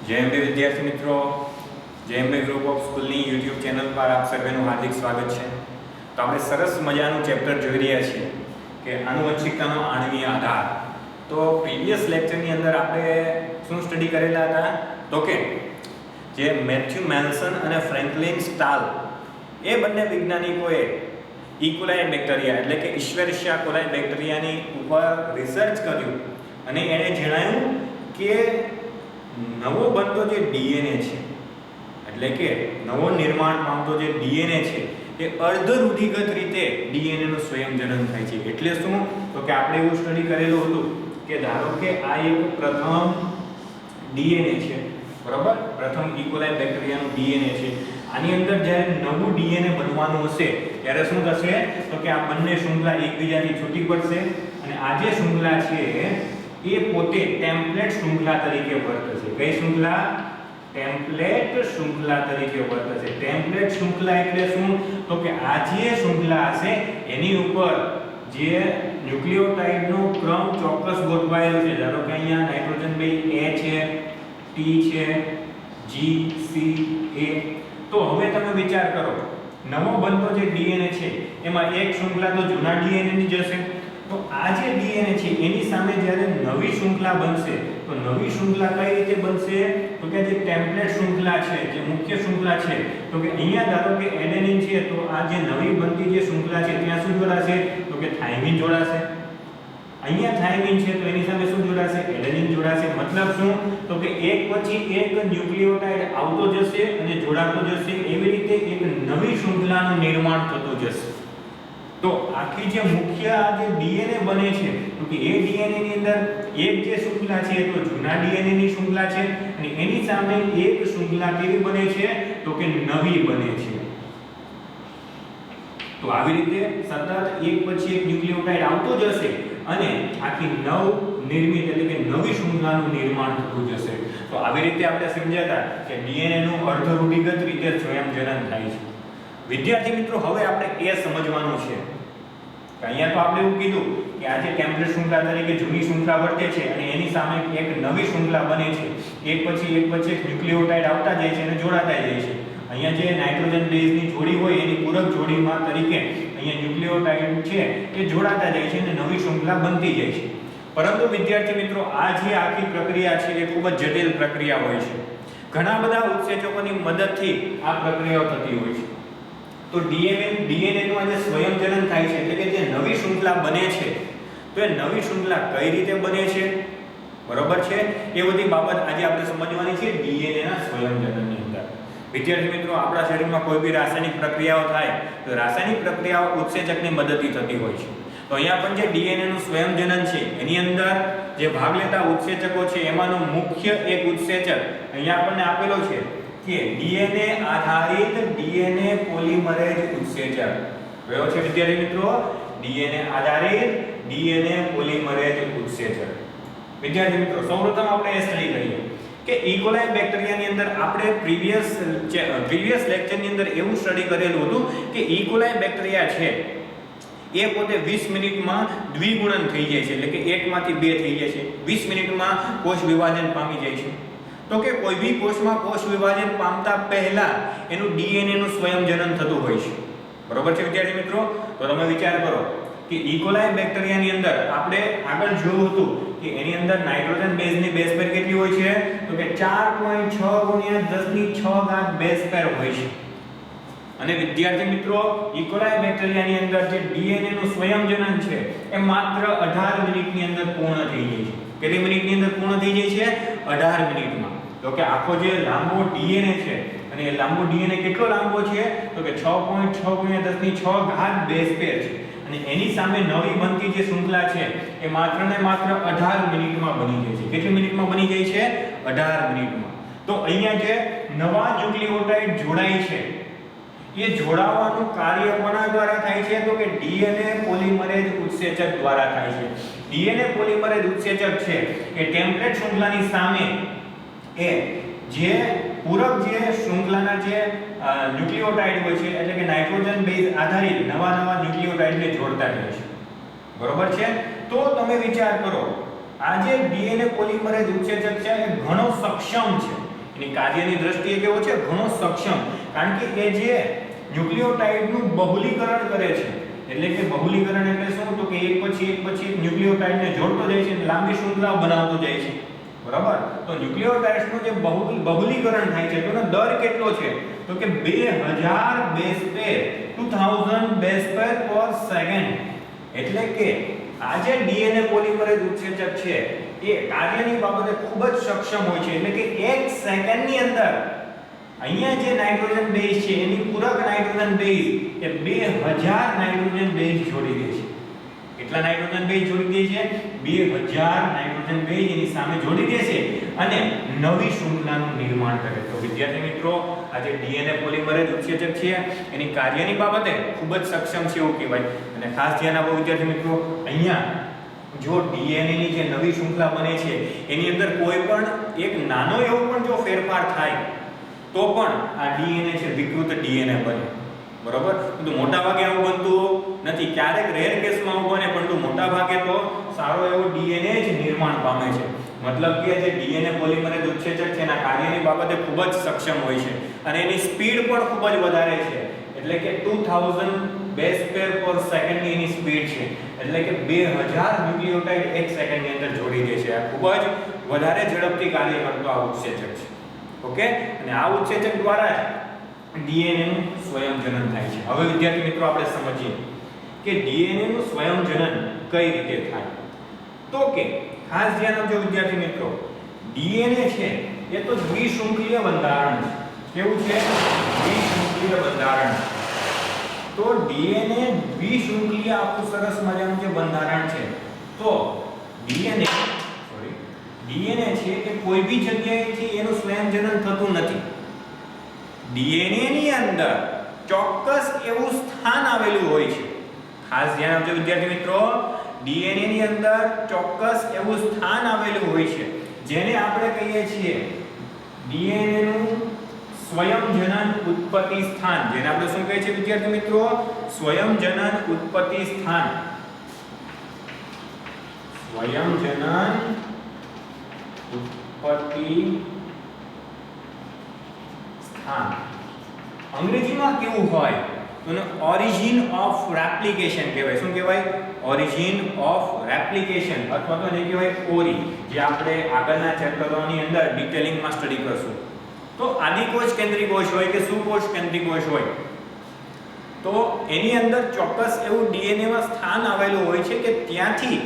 JMB વિદ્યાર્થી મિત્રો, JMB group of સ્કૂલની યુટ્યુબ ચેનલ પર આપ સર્વેનું હાર્દિક સ્વાગત છે। તો આપણે સરસ મજાનું ચેપ્ટર જોઈ રહ્યા છીએ કે આનુવંશિકતાનો આણ્વીય આધાર। તો પ્રીવિયસ લેક્ચરની અંદર આપણે શું સ્ટડી કરેલા હતા તો કે જે મેથ્યુ મેલ્સન અને ફ્રેન્કલિન સ્ટાલ એ બંને વૈજ્ઞાનિકોએ ઇકોલાઈ બેક્ટેરિયા એટલે કે ઇશ્વેરિશિયા કોલાઈ બેક્ટેરિયાની ઉપર રિસર્ચ કર્યું અને એણે જણાવ્યું કે નવો બનતો જે ડીએનએ છે એટલે કે નવો નિર્માણ પામતો જે ડીએનએ છે એ અર્ધરૂઢિગત રીતે ડીએનએ નું સ્વયંજનન થાય છે। એટલે શું તો કે આપણે એવું સ્ટડી કરેલું હતું કે ધારો કે આ એક પ્રથમ ડીએનએ છે, બરાબર, પ્રથમ ઇકોલાઈ બેક્ટેરિયાનું ડીએનએ છે। આની અંદર જ્યારે નવું ડીએનએ બનવાનું હશે ત્યારે શું થશે તો કે આ બંને શૃંખલા એકબીજાથી છૂટી પડશે અને આ જે શૃંખલા છે એ પોતે ટેમ્પલેટ શૃંખલા તરીકે વર્તશે। કઈ શૃંખલા? ટેમ્પલેટ શૃંખલા તરીકે વર્તશે। ટેમ્પલેટ શૃંખલા એટલે શું તો કે આ જે શૃંખલા હશે એની ઉપર જે ન્યુક્લિયોટાઇડનો ક્રમ ચોક્કસ ગોઠવાયેલો છે, ધારો કે અહીંયા નાઇટ્રોજન બેઝ A છે, T છે, G, C, A। તો હવે તમે વિચાર કરો, નવો બનતો જે ડીએનએ છે એમાં એક શૃંખલા તો જૂના ડીએનએ ની જશે, તો આ જે ડીએનએ છે એની સામે જ્યારે નવી શૃંખલા બનશે તો નવી શૃંખલા કઈ રીતે બનશે તો કે જે ટેમ્પલેટ શૃંખલા છે, જે મુખ્ય શૃંખલા છે, તો કે અહીંયા ધારો કે એડેનિન છે તો આ જે નવી બનતી જે શૃંખલા છે ત્યાં શું જોડાશે તો કે થાઇમિન જોડાશે। અહીંયા થાઇમિન છે તો એની સામે શું જોડાશે? એડેનિન જોડાશે। મતલબ શું તો કે એક પછી એક ન્યુક્લિયોટાઇડ આવતો જશે અને જોડાતો જશે, એવી રીતે એક નવી શૃંખલાનું નિર્માણ થતું જશે। તો આખી જે મુખ્ય આ જે ડીએનએ બને છે તો કે એ ડીએનએ ની અંદર એક જે શૃંખલા છે તો જૂના ડીએનએ ની શૃંખલા છે અને એની સામે એક શૃંખલા કેવી બને છે તો કે નવી બને છે। તો આવી રીતે સતત એક પછી એક ન્યુક્લિયોટાઇડ આવતો જશે અને આખી નવ નિર્મિત એટલે કે નવી શૃંખલાનું નિર્માણ થતું જશે। તો આવી રીતે આપણે સમજ્યા કે ડીએનએ નું અર્ધરૂઢિગત રીતે સ્વયંજનન થાય છે। વિદ્યાર્થી મિત્રો, હવે આપણે એ સમજવાનું છે કે અહીંયા તો આપણે એવું કીધું કે આ જે ટેમ્પલેટ શૃંખલા તરીકે જૂની શૃંખલા વર્તે છે અને એની સામે એક નવી શૃંખલા બને છે, એક પછી એક ન્યુક્લિયોટાઇડ આવતા જાય છે અને જોડાતા જાય છે। અહીંયા જે નાઇટ્રોજન બેઝની જોડી હોય એની પૂરક જોડીમાં તરીકે અહીંયા ન્યુક્લિયોટાઇડ છે એ જોડાતા જાય છે અને નવી શૃંખલા બનતી જાય છે। પરંતુ વિદ્યાર્થી મિત્રો, આ જે આખી પ્રક્રિયા છે એ ખૂબ જ જટિલ પ્રક્રિયા હોય છે। ઘણા બધા ઉત્સેચકોની મદદથી આ પ્રક્રિયાઓ થતી હોય છે। તો ડીએનએ નું આજે સ્વયંજનન થાય છે એટલે કે જે નવી શૃંખલા બને છે તો એ નવી શૃંખલા કઈ રીતે બને છે, બરોબર છે, એ બધી બાબત આજે આપણે સમજવાની છે ડીએનએ ના સ્વયંજનનની અંદર। વિદ્યાર્થી મિત્રો, આપણા શરીરમાં કોઈ બી રાસાયણિક પ્રક્રિયાઓ થાય તો રાસાયણિક પ્રક્રિયાઓ ઉત્સેચકની મદદથી થતી હોય છે। તો અહીંયા પણ જે ડીએનએ નું સ્વયંજનન છે એની અંદર જે ભાગ લેતા ઉત્સેચકો છે એમાંનો મુખ્ય એક ઉત્સેચક અહીંયા આપણને આપેલો છે કે ડીએનએ આધારિત ડીએનએ પોલિમરેઝ ઉત્સેચક। કયો છે વિદ્યાર્થી મિત્રો? ડીએનએ આધારિત ડીએનએ પોલિમરેઝ ઉત્સેચક। વિદ્યાર્થી મિત્રો, સૌપ્રથમ આપણે એ સ્ટડી કરીએ કે ઇકોલાઈ બેક્ટેરિયાની અંદર આપણે પ્રીવિયસ લેક્ચરની અંદર એવું સ્ટડી કરેલું હતું કે ઇકોલાઈ બેક્ટેરિયા છે એ પોતે 20 મિનિટમાં દ્વિગુણન થઈ જાય છે, એટલે કે 1 માંથી 2 થઈ જાય છે। 20 મિનિટમાં કોષ વિભાજન પામી જાય છે। તો કે કોઈ બી કોષમાં કોષ વિભાજન પામતા પહેલા એનું ડીએનએ નું સ્વયંજનન થતું હોય છે, બરોબર છે વિદ્યાર્થી મિત્રો? તો તમે વિચાર કરો કે ઇકોલાઈ બેક્ટેરિયાની અંદર આપણે આગળ જોયું હતું કે એની અંદર નાઇટ્રોજન બેઝની બેઝ પેર કેટલી હોય છે તો કે 4.6 × 10⁶ બેઝ પેર હોય છે। અને વિદ્યાર્થી મિત્રો, ઇકોલાઈ બેક્ટેરિયાની અંદર જે ડીએનએ નું સ્વયંજનન છે એ માત્ર 18 મિનિટની અંદર પૂર્ણ થઈ જાય છે। કેટલી મિનિટની અંદર પૂર્ણ થઈ જાય છે? 18 મિનિટમાં। તો કે આખો જે લાંબો ડીએનએ છે અને એ લાંબો ડીએનએ કેટલો લાંબો છે તો કે 6.6 × 10⁻⁴ બેઝ પેર છે અને એની સામે નવી બનતી જે શૃંખલા છે એ માત્ર ને માત્ર 18 મિનિટમાં બની જાય છે। કેટલી મિનિટમાં બની જાય છે? 18 મિનિટમાં। તો અહીંયા જે નવા ન્યુક્લિયોટાઇડ જોડાય છે એ જોડાવાનું કાર્ય કોના દ્વારા થાય છે તો કે ડીએનએ પોલિમરેઝ ઉત્સેચક દ્વારા થાય છે। ડીએનએ પોલિમરેઝ ઉત્સેચક છે એ ટેમ્પલેટ શૃંખલાની સામે એ જે પૂરક જે શૃંખલાના જે ન્યુક્લિયોટાઇડ હોય છે એટલે કે નાઇટ્રોજન બેઝ આધારિત નવા ન્યુક્લિયોટાઇડને જોડતા રહે છે, બરોબર છે? તો તમે વિચાર કરો, આ જે ડીએનએ પોલિમરેઝ ઉત્સેચક છે એ ઘણો સક્ષમ છે। એની કાર્યની દ્રષ્ટિએ કેવો છે? ઘણો સક્ષમ. કારણ કે એ જે ન્યુક્લિયોટાઇડનું બહુલીકરણ કરે છે. એટલે કે બહુલીકરણ એટલે શું? તો કે એક પછી એક ન્યુક્લિયોટાઇડને જોડતો જાય છે અને લાંબી શૃંખલાઓ બનાવતો જાય છે. બરાબર? તો ન્યુક્લિયોટાઇડ્સનું જે બહુલીકરણ થાય છે તેનો દર કેટલો છે? તો કે 2000 બેઝ પેર 2000 બેઝ પેર પર સેકન્ડ. એટલે કે આ જે ડીએનએ પોલિમરેઝ ઉત્સેચક છે એ કાર્યની બાબતે ખૂબ જ સક્ષમ હોય છે. એટલે કે 1 સેકન્ડની અંદર અહીંયા જે નાઇટ્રોજન બેઝ છે એની પૂરક નાઇટ્રોજન બેઝ એ 2000 નાઇટ્રોજન બેઝ જોડી દે છે. કેટલા નાઇટ્રોજન બેઝ જોડી દે છે? 2000 નાઇટ્રોજન બેઝ એની સામે જોડી દે છે અને નવી શૃંખલાનું નિર્માણ કરે. તો વિદ્યાર્થી મિત્રો, આ જે ડીએનએ પોલિમરેઝ ઉત્સેચક છે એની કાર્યની બાબતે ખૂબ જ સક્ષમ છે એવું કહેવાય. અને ખાસ ધ્યાન આપો વિદ્યાર્થી મિત્રો, અહીંયા જો ડીએનએ ની જે નવી શૃંખલા બને છે એની અંદર કોઈ પણ એક નાનો એવો પણ જો ફેરફાર થાય તો પણ આ ડીએનએ છે વિકૃત ડીએનએ બને. બરોબર? તો મોટા ભાગે આવું બનતું નથી. ક્યારેક રેર કેસમાં આવું બને, પરંતુ મોટા ભાગે તો સારો એવો ડીએનએ જ નિર્માણ પામે છે. મતલબ કે જે ડીએનએ પોલિમરેઝ ઉત્સેચક છે એના કાર્યની બાબતે ખૂબ જ સક્ષમ હોય છે અને એની સ્પીડ પણ ખૂબ જ વધારે છે. એટલે કે 2000 બેઝ પેર પર સેકન્ડ ની એની સ્પીડ છે. એટલે કે 2000 ન્યુક્લિયોટાઇડ એક સેકન્ડની અંદર જોડી દે છે. આ ખૂબ જ વધારે ઝડપથી કાર્ય કરતો આ ઉત્સેચક છે. ઓકે? અને આ ઉત્સેચક દ્વારા ડીએનએ નું સ્વયંજનન થાય છે. હવે વિદ્યાર્થી મિત્રો, આપણે સમજીએ કે ડીએનએ નું સ્વયંજનન કઈ રીતે થાય. તો કે ખાસ ધ્યાન આપજો વિદ્યાર્થી મિત્રો, ડીએનએ છે એ તો દ્વિશૃંખલીય બંધારણ છે. કેવું છે? દ્વિશૃંખલીય બંધારણ. તો ડીએનએ દ્વિશૃંખલીય આખું સરસ મજાનું જે બંધારણ છે. તો ડીએનએ છે કે કોઈ બી જગ્યાએથી એનું સ્વયંજનન થતું નથી. ડીએનએ ની અંદર ચોક્કસ એવું સ્થાન આવેલું હોય છે. ખાસ ધ્યાન આપજો વિદ્યાર્થી મિત્રો, ડીએનએ ની અંદર ચોક્કસ એવું સ્થાન આવેલું હોય છે જેને આપણે કહીએ છીએ ડીએનએ નું સ્વયંજનન ઉત્પત્તિ સ્થાન. જેને આપણે શું કહીએ છીએ વિદ્યાર્થી મિત્રો? સ્વયંજનન ઉત્પત્તિ સ્થાન. સ્વયંજનન ઉત્પત્તિ સ્થાન. અંગ્રેજીમાં કેવું હોય તો ઓરિજિન ઓફ રેપ્લિકેશન કહેવાય. શું કહેવાય? ઓરિજિન ઓફ રેપ્લિકેશન અથવા તો જે કહેવાય ઓરી, જે આપણે આગળના ચેપ્ટરોની અંદર ડિટેલિંગમાં સ્ટડી કરશું. તો આદિકોષ કેન્દ્રીય કોષ હોય કે સુકોષ કેન્દ્રીય કોષ હોય તો એની અંદર ચોક્કસ એવું ડીએનએ માં સ્થાન આવેલું હોય છે કે ત્યાંથી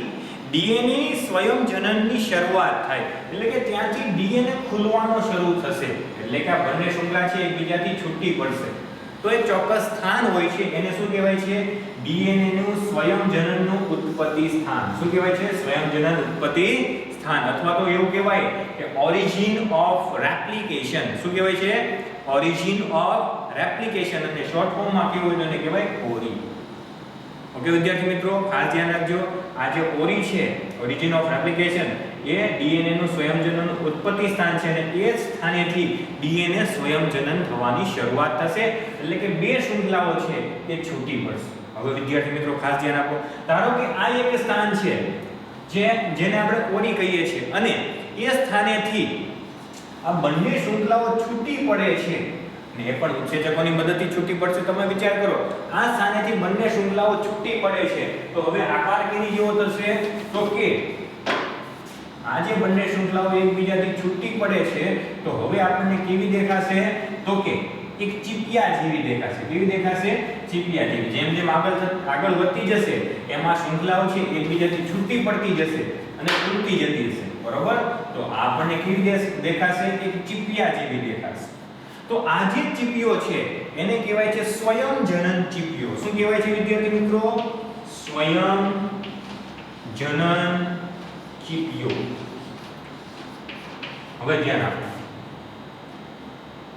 ડીએનએ સ્વયંજનનની શરૂઆત થાય. એટલે કે ત્યાંથી ડીએનએ ખુલવાનો શરૂ થશે. એટલે કે આ બંને શૃંખલા છે એકબીજાથી છૂટી પડશે. તો એ ચોક્કસ સ્થાન હોય છે એને શું કહેવાય છે? ડીએનએ નું સ્વયંજનનનું ઉત્પત્તિ સ્થાન. શું કહેવાય છે? સ્વયંજનન ઉત્પત્તિ સ્થાન. અથવા તો એવું કહેવાય કે ઓરિજિન ઓફ રેપ્લિકેશન. શું કહેવાય છે? Origin of replication. અને શોર્ટ ફોર્મમાં કેવું હોય તો એને કહેવાય ઓરી. ઓકે વિદ્યાર્થી મિત્રો, ખાસ ધ્યાન રાખજો. આ જે ઓરી છે, origin of replication, A DNA નું સ્વયંજનનનું ઉત્પત્તિ સ્થાન છે અને એ સ્થાનેથી ડીએનએ સ્વયંજનન થવાની શરૂઆત થશે. એટલે કે બે શૃંખલાઓ છે એ છૂટી પડશે. હવે વિદ્યાર્થી મિત્રો ખાસ ધ્યાન આપો. ધારો કે આ એક સ્થાન છે જેને આપણે ઓરી કહીએ છીએ અને એ સ્થાનેથી આ બંને શૃંખલાઓ છૂટી પડે છે અને એ પણ ઉત્સેચકોની મદદથી છૂટી પડશે. તમે વિચાર કરો, આ સ્થાનેથી બંને શૃંખલાઓ છૂટી પડે છે તો હવે આકાર કેની જેવો થશે? તો કે આ જે બંને શૃંખલાઓ એકબીજાથી છૂટી પડે છે તો હવે આપણને કેવી દેખાશે? તો કે એક ચીપિયા જેવી દેખાશે. કેવી દેખાશે? ચીપિયા જેવી. જેમ જેમ આગળ વધતી જશે એમાં શૃંખલાઓ છે એકબીજાથી છૂટી પડતી જશે અને તૂટતી જતી હશે. બરોબર? તો આપણને કેવી દેખાશે? એક ચીપિયા જેવી દેખાશે. તો આ જે ચીપીઓ છે એને કહેવાય છે સ્વયંજનન ચીપીઓ. શું કહેવાય છે વિદ્યાર્થી મિત્રો? સ્વયંજનન ચીપીઓ. હવે ધ્યાન આપો.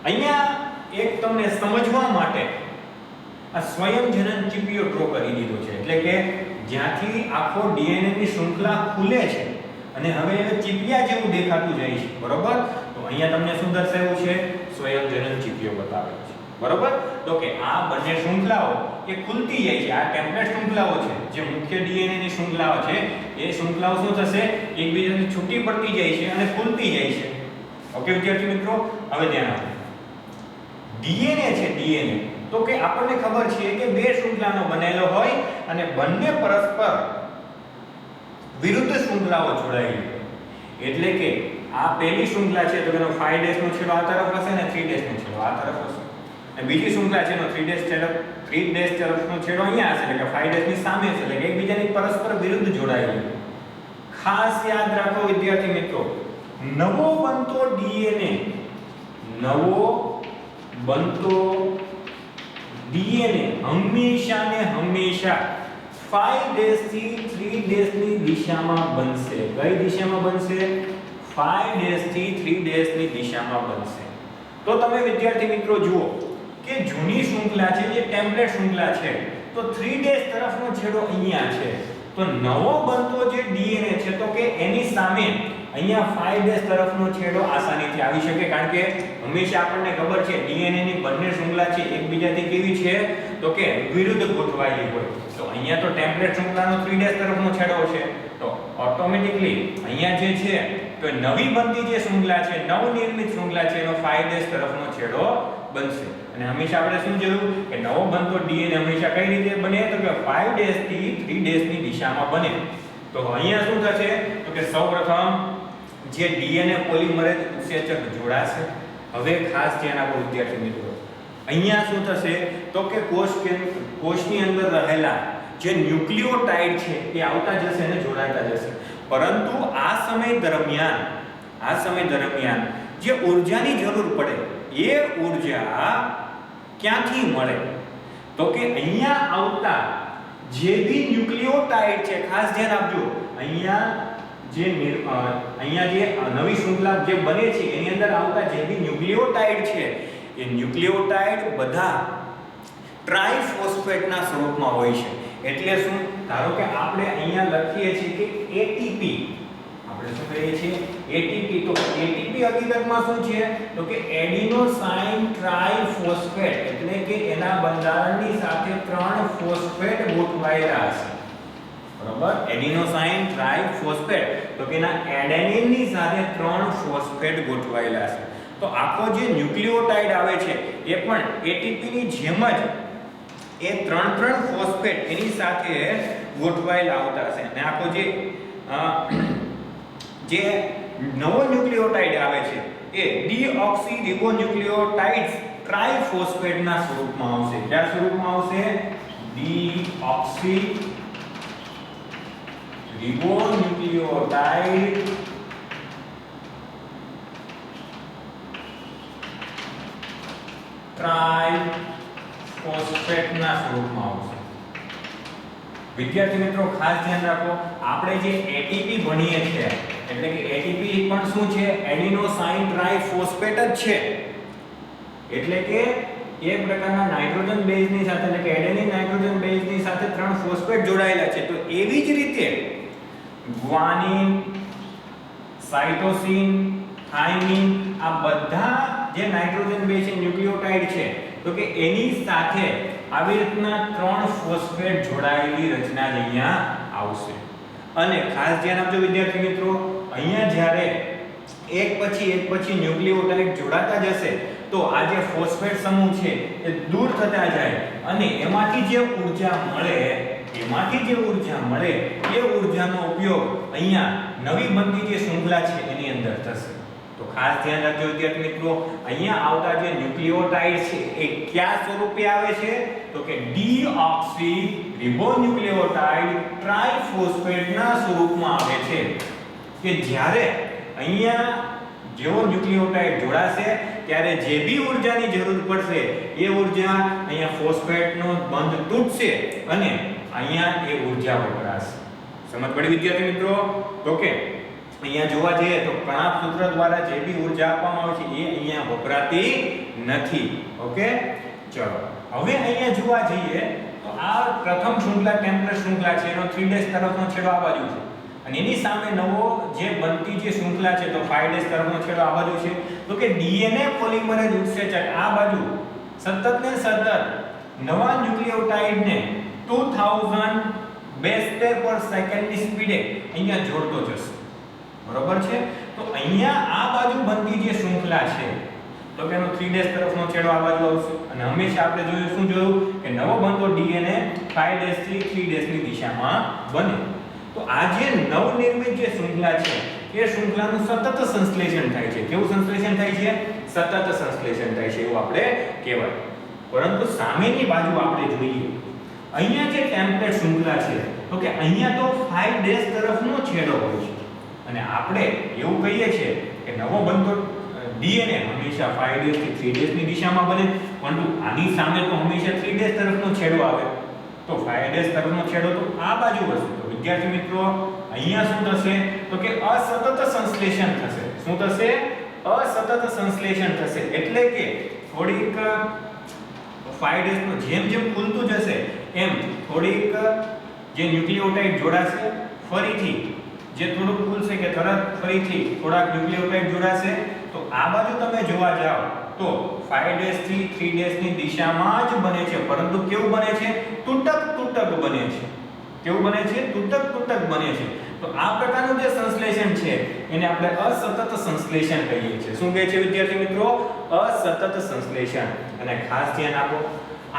અહીંયા એક તમને સમજવા માટે આ સ્વયંજનન ચીપીઓ ડ્રો કરી દીધો છે. એટલે કે જ્યાંથી આખો ડીએનએ ની શૃંખલા ખુલે છે અને હવે એ ચીપિયા જેવું દેખાતું જાય છે. બરોબર? તો અહીંયા તમને શું દર્શાવ્યું છે? સ્વયંજનન ચીપીઓ બતાવેલ છે. બરોબર? તો કે આ બંને શૃંખલાઓ એ ખુલતી જાય છે. આ ટેમ્પલેટ શૃંખલાઓ છે જે મુખ્ય ડીએનએ ની શૃંખલાઓ છે એ શૃંખલાઓ શું થશે? એકબીજાથી છૂટી પડતી જાય છે અને ખુલતી જાય છે. ઓકે વિદ્યાર્થી મિત્રો, હવે ધ્યાન આપો. ડીએનએ છે, ડીએનએ તો કે આપણને ખબર છે કે બે શૃંખલાનો બનેલો હોય અને બંને પરસ્પર વિરુદ્ધ શૃંખલાઓ જોડાયેલી હોય. એટલે કે આ પહેલી શૃંખલા છે તો એનો 5 ડેશ નો છેડો આ તરફ હશે અને 3 ડેશ નો છેડો આ તરફ હશે. અને બીજી શૃંખલા છે એનો 3 ડેશ તરફનો છેડો અહીંયા હશે, એટલે કે 5 ડેશ ની સામે હશે, એટલે કે એકબીજાની પરસ્પર વિરુદ્ધ જોડાયેલી. ખાસ યાદ રાખો વિદ્યાર્થી મિત્રો, નવો બનતો ડીએનએ હંમેશા ને હંમેશા 5 ડેશ થી 3 ડેશ ની દિશામાં બનશે. કઈ દિશામાં બનશે? 5 ડેશ થી 3 ડેશ ની દિશામાં બનશે. તો તમે વિદ્યાર્થી મિત્રો જુઓ કે જૂની શૃંખલા છે જે ટેમ્પલેટ શૃંખલા છે તો 3 ડેશ તરફનો છેડો અહીંયા છે. તો નવો બનતો જે ડીએનએ છે તો કે એની સામે અહીંયા 5 ડેશ તરફનો છેડો આસાનીથી આવી શકે, કારણ કે હંમેશા આપણને ખબર છે ડીએનએ ની બંને શૃંખલા છે એકબીજાથી કેવી છે તો કે વિરુદ્ધ ગોઠવાયેલી હોય. તો અહીંયા તો ટેમ્પલેટ શૃંખલાનો 3 ડેશ તરફનો છેડો છે, તો ઓટોમેટિકલી અહીંયા જે છે તો નવી બનતી જે શૃંખલા છે, નવનિર્મિત શૃંખલા છે એનો 5 ડેશ તરફનો છેડો બનશે. અને હંમેશા આપણે શું જોયું કે નવો બનતો ડીએનએ હંમેશા કઈ રીતે બને તો કે 5 ડેશ થી 3 ડેશ ની દિશામાં બને. તો અહીંયા શું થશે તો કે સૌપ્રથમ જે ડીએનએ પોલિમરેઝ ઉત્સેચક જોડાશે. હવે ખાસ ધ્યાન આપો વિદ્યાર્થી મિત્રો, અહીંયા શું થશે તો કે કોષની અંદર રહેલા જે ન્યુક્લિયોટાઇડ છે એ આવતા જશે અને જોડાતા જશે. પરંતુ આ સમય દરમિયાન જે ઊર્જાની જરૂર પડે એ ઊર્જા ક્યાંથી મળે તો કે અહીંયા આવતા જે બી ન્યુક્લિયોટાઇડ છે, ખાસ ધ્યાન આપજો, અહીંયા જે નવી શૃંખલા જે બને છે એની અંદર આવતા જે બી ન્યુક્લિયોટાઇડ છે એ ન્યુક્લિયોટાઇડ બધા ટ્રાઇફોસ્ફેટના સ્વરૂપમાં હોય છે. એટલે શું, ધારો કે આપણે અહીંયા લખીએ છીએ કે એટીપી, આપણે શું કહીએ છીએ એટીપી. તો એટીપી હકીકતમાં શું છે તો કે એડિનોસાઇન ટ્રાઇફોસ્ફેટ, એટલે કે એના બંધારણની સાથે 3 ફોસ્ફેટ ગોઠવાયેલા હશે. બરાબર, એડિનોસાઇન ટ્રાઇફોસ્ફેટ તો કે એના એડેનિનની સાથે 3 ફોસ્ફેટ ગોઠવાયેલા છે. તો આખો જે ન્યુક્લિયોટાઇડ આવે છે એ પણ એટીપી ની જેમ જ એ 3 ફોસ્ફેટ એની સાથે ગોઠવાયેલા આવતા હશે. અને આખો જે નવો ન્યુક્લિયોટાઇડ આવે છે એ ડીઓક્સી રિબોન્યુક્લિયોટાઇડ્સ ટ્રાઇફોસ્ફેટના સ્વરૂપમાં આવશે. કયા સ્વરૂપમાં આવશે? ડીઓક્સી રિબોન્યુક્લિયોટાઇડ ટ્રાઇફોસ્ફેટના સ્વરૂપમાં આવશે. વિદ્યાર્થી મિત્રો ખાસ ધ્યાન રાખો, આપણે જે એટીપી ભણીએ છીએ એટલે કે એટીપી પણ શું છે? એડિનોસાઇન ટ્રાઇફોસ્ફેટ જ છે. એટલે કે એક પ્રકારના નાઇટ્રોજન બેઝની સાથે, એટલે કે એડેનિન નાઇટ્રોજન બેઝની સાથે 3 ફોસ્ફેટ જોડાયેલા છે. તો એવી જ રીતે ગ્વાનિન, સાઇટોસિન, થાઇમિન આ બધા જે નાઇટ્રોજન બેઝ ન્યુક્લિયોટાઇડ છે તો કે એની સાથે આવી રીતના 3 ફોસ્ફેટ જોડાયેલી રચના જ અહીંયા આવશે. અને ખાસ ધ્યાન આપજો વિદ્યાર્થી મિત્રો, અહીંયા જ્યારે એક પછી ન્યુક્લિયોટાઇડ જોડાતા જશે તો આ જે ફોસ્ફેટ સમૂહ છે એ દૂર થતા જાય અને એમાંથી જે ઊર્જા મળે એ ઊર્જાનો ઉપયોગ અહીંયા નવી બનતી જે શૃંખલા છે એની અંદર થશે. તો ખાસ ધ્યાન રાખજો વિદ્યાર્થી મિત્રો, અહીંયા આવતા જે ન્યુક્લિયોટાઇડ છે એ કયા સ્વરૂપે આવે છે તો કે ડીઓક્સી રિબોન્યુક્લિયોટાઇડ ટ્રાઇફોસ્ફેટના સ્વરૂપમાં આવે છે. કે જ્યારે અહીંયા જેવો ન્યુક્લિયોટાઇડ જોડાશે ત્યારે જે બી ઊર્જાની જરૂર પડશે એ ઊર્જા અહીંયા ફોસ્ફેટનો બંધ તૂટશે અને અહીંયા એ ઊર્જા વપરાશે. સમજ પડી વિદ્યાર્થી મિત્રો? તો કે અહીંયા જોવા જઈએ તો કણાપ સૂત્ર દ્વારા જે બી ઊર્જા આપવામાં આવે છે એ અહીંયા વપરાતી નથી. ઓકે, ચલો હવે અહીંયા જોવા જઈએ તો આ પ્રથમ શૃંખલા ટેમ્પલેટ શૃંખલા છે, એનો 3 ડેશ તરફનો છેડો આ બાજુ છે અને એની સામે નવો જે બનતી જે શૃંખલા છે તો 5 ડેશ તરફનો છેડો આ બાજુ છે. તો કે ડીએનએ પોલિમરેઝ ઉત્સેચક આ બાજુ સતત નવા ન્યુક્લિયોટાઇડને 2000 બેઝ પેર પર સેકન્ડની સ્પીડે અહીંયા જોડતો જશે. બરોબર છે. તો અહીંયા આ બાજુ બનતી જે શૃંખલા છે તો કે એનો 3' તરફનો છેડો આ બાજુ આવશે અને હંમેશા આપણે જોયું શું જોયું કે નવો બનતો ડીએનએ 5' થી 3' ની દિશામાં બને. તો આ જે નવનિર્મિત જે શૃંખલા છે એ શૃંખલાનું સતત સંશ્લેષણ થાય છે. કેવું સંશ્લેષણ થાય છે? સતત સંશ્લેષણ થાય છે એવું આપણે કહેવાય. પરંતુ સામેની બાજુ આપણે જોઈએ અહીંયા જે ટેમ્પલેટ શૃંખલા છે તો કે અહીંયા તો 5' તરફનો છેડો હોય છે અને આપણે એવું કહીએ છીએ કે નવો બનતો ડીએનએ હંમેશા 5' થી 3' ની દિશામાં બને, પરંતુ આની સામે તો હંમેશા 3' તરફનો છેડો આવે. તો 5' તરફનો છેડો તો આ બાજુ હશે. તો વિદ્યાર્થી મિત્રો અહીંયા શું થશે તો કે અસતત સંશ્લેષણ થશે. શું થશે? અસતત સંશ્લેષણ થશે. એટલે કે થોડીક 5' નો જેમ જેમ ખુલતું જશે એમ થોડીક જે ન્યુક્લિયોટાઇડ જોડાશે, ફરીથી જે થોડુંક ખુલશે કે તરત ફરીથી થોડાક ન્યુક્લિયોટાઇડ જોડાશે. તો આ બાજુ તમે જોવા જાઓ તો 5' થી 3' ની દિશામાં જ બને છે, પરંતુ કેવું બને છે? તૂટક તૂટક બને છે. કેવું બને છે? તૂટક તૂટક બને છે. તો આ પ્રકારનું જે સંશ્લેષણ છે એને આપણે અસતત સંશ્લેષણ કહીએ છીએ. શું કહે છે વિદ્યાર્થી મિત્રો? અસતત સંશ્લેષણ. અને ખાસ ધ્યાન આપો,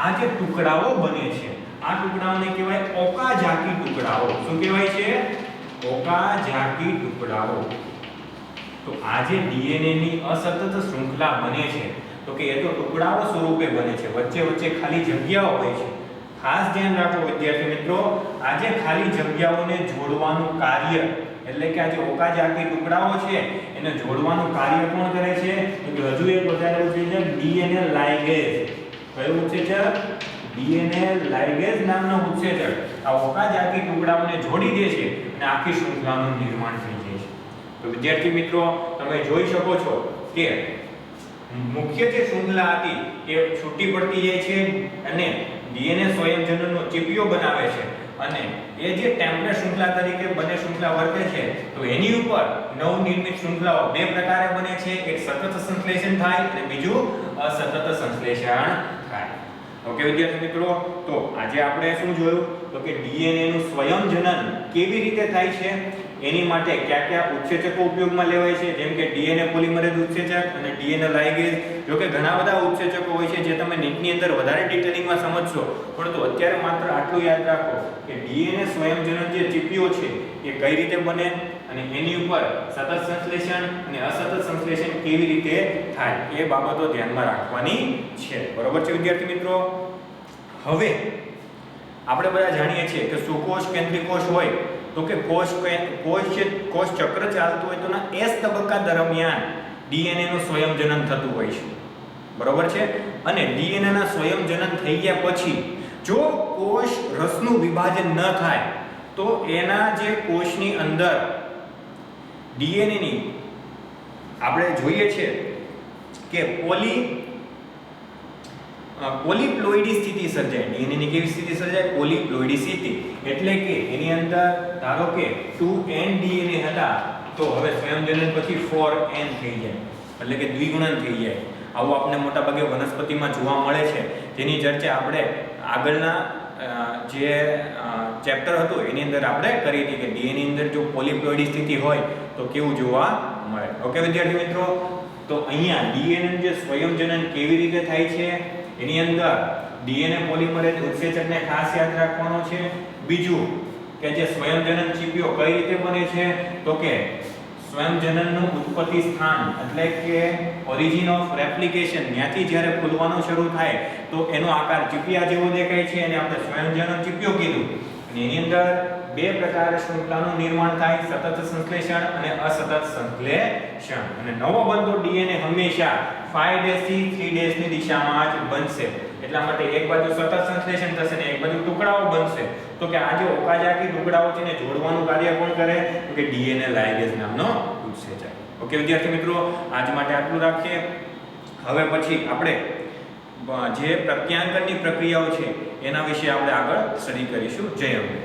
આ જે ટુકડાઓ બને છે આ ટુકડાઓને કહેવાય ઓકાઝાકી ટુકડાઓ. શું કહેવાય છે? ઓકાઝાકી ટુકડાઓ. તો આ જે ડીએનએ ની અસતત શૃંખલા બને છે તો કે એ તો ટુકડાઓ સ્વરૂપે બને છે, વચ્ચે વચ્ચે ખાલી જગ્યાઓ હોય છે. ખાસ ધ્યાન રાખો વિદ્યાર્થી મિત્રો, આ જે ખાલી જગ્યાઓને જોડવાનું કાર્ય એટલે કે આ જે ઓકાઝાકી ટુકડાઓ છે એને જોડવાનું કાર્ય કોણ કરે છે? તો કે હજુ એક વધારે ઉત્સેચક ડીએનએ લાઇગેઝ. કયું ઉત્સેચક? ડીએનએ લાઇગેઝ નામનો ઉત્સેચક આ ઓકાઝાકી ટુકડાઓને જોડી દે છે અને આખી શૃંખલાનું નિર્માણ થઈ જાય છે. તો વિદ્યાર્થી મિત્રો તમે જોઈ શકો છો કે મુખ્ય જે શૃંખલા હતી એ છૂટી પડતી જાય છે અને ડીએનએ સ્વયંજનનનો ચીપિયો બનાવે છે અને એ જે ટેમ્પલેટ શૃંખલા તરીકે બને શૃંખલા વર્તે છે. તો એની ઉપર નવનિર્મિત શૃંખલાઓ બે પ્રકારે બને છે. એક સતત સંશ્લેષણ થાય અને બીજું અસતત સંશ્લેષણ થાય. ઓકે વિદ્યાર્થી મિત્રો, તો આજે આપણે શું જોયું તો કે ડીએનએ નું સ્વયંજનન કેવી રીતે થાય છે, એની માટે કયા કયા ઉત્સેચકો ઉપયોગમાં લેવાય છે, જેમ કે ડીએનએ પોલિમરેઝ ઉત્સેચક અને ડીએનએ લાઇગેઝ. જો કે ઘણા બધા ઉત્સેચકો હોય છે જે તમે નીટની અંદર વધારે ડિટેલિંગમાં સમજશો, પરંતુ અત્યારે માત્ર આટલું યાદ રાખો કે ડીએનએ સ્વયંજનન જે ચીપિયો છે એ કઈ રીતે બને અને એની ઉપર સતત સંશ્લેષણ અને અસતત સંશ્લેષણ કેવી રીતે થાય એ બાબતો ધ્યાનમાં રાખવાની છે. બરોબર છે વિદ્યાર્થી મિત્રો? હવે આપણે બધા જાણીએ છીએ કે સુકોષ કેન્દ્રીય કોષ હોય તો કે કોષ ચક્ર ચાલતું હોય તો ના S તબક્કા દરમિયાન ડીએનએ નું સ્વયંજનન થતું હોય છે. બરોબર છે? અને ડીએનએ ના સ્વયંજનન થઈ ગયા પછી જો કોષ રસનું વિભાજન ન થાય તો એના જે કોષની અંદર ડીએનએ ની આપણે જોઈએ છે કે પોલીપ્લોઇડી સ્થિતિ સર્જાય. ડીએનએ ની કેવી સ્થિતિ સર્જાય? પોલીપ્લોઇડી સ્થિતિ. એટલે કે એની અંદર ધારો કે 2n ડીએનએ હતા તો હવે સ્વયંજનન પછી 4n થઈ જાય, એટલે કે દ્વિગુણન થઈ જાય. આવું આપણે મોટાભાગે વનસ્પતિમાં જોવા મળે છે, જેની ચર્ચા આપણે આગળના જે ચેપ્ટર હતું એની અંદર આપણે કરી હતી કે ડીએનએ ની અંદર જો પોલીપ્લોઇડી સ્થિતિ હોય તો કેવું જોવા મળે. ઓકે વિદ્યાર્થી મિત્રો, તો અહીંયા ડીએનએ જે સ્વયંજનન કેવી રીતે થાય છે એની અંદર ડીએનએ પોલિમરેઝ ઉત્સેચકને ખાસ યાદ રાખવાનો છે. બીજું કે જે સ્વયંજનન ચીપિયો કઈ રીતે બને છે તો કે સ્વયંજનનનું ઉત્પત્તિ સ્થાન એટલે કે ઓરિજિન ઓફ રેપ્લિકેશન ત્યાંથી જ્યારે ખુલવાનું શરૂ થાય તો એનો આકાર ચીપિયા જેવો દેખાય છે અને આપણે સ્વયંજનન ચીપિયો કીધું. અને એની અંદર બે પ્રકારે શૃંખલાનું નિર્માણ થાય, સતત સંશ્લેષણ અને અસતત સંશ્લેષણ. અને નવો બનતો ડીએનએ હંમેશા 5' થી 3' ની દિશામાં જ બનશે. એટલા માટે એક બાજુ સતત સંશ્લેષણ થશે ને એક બાજુ ટુકડાઓ બનશે. તો કે આ જે ઓકાઝાકી ટુકડાઓ છે ને જોડવાનું કાર્ય કોણ કરે તો કે ડીએનએ લાઇગેઝ નામનો ઉત્સેચક. ઓકે વિદ્યાર્થી મિત્રો, આજ માટે આટલું રાખીએ. હવે પછી આપણે જે પ્રત્યાંકનની પ્રક્રિયાઓ છે એના વિશે આપણે આગળ સ્ટડી કરીશું. જય અંબે.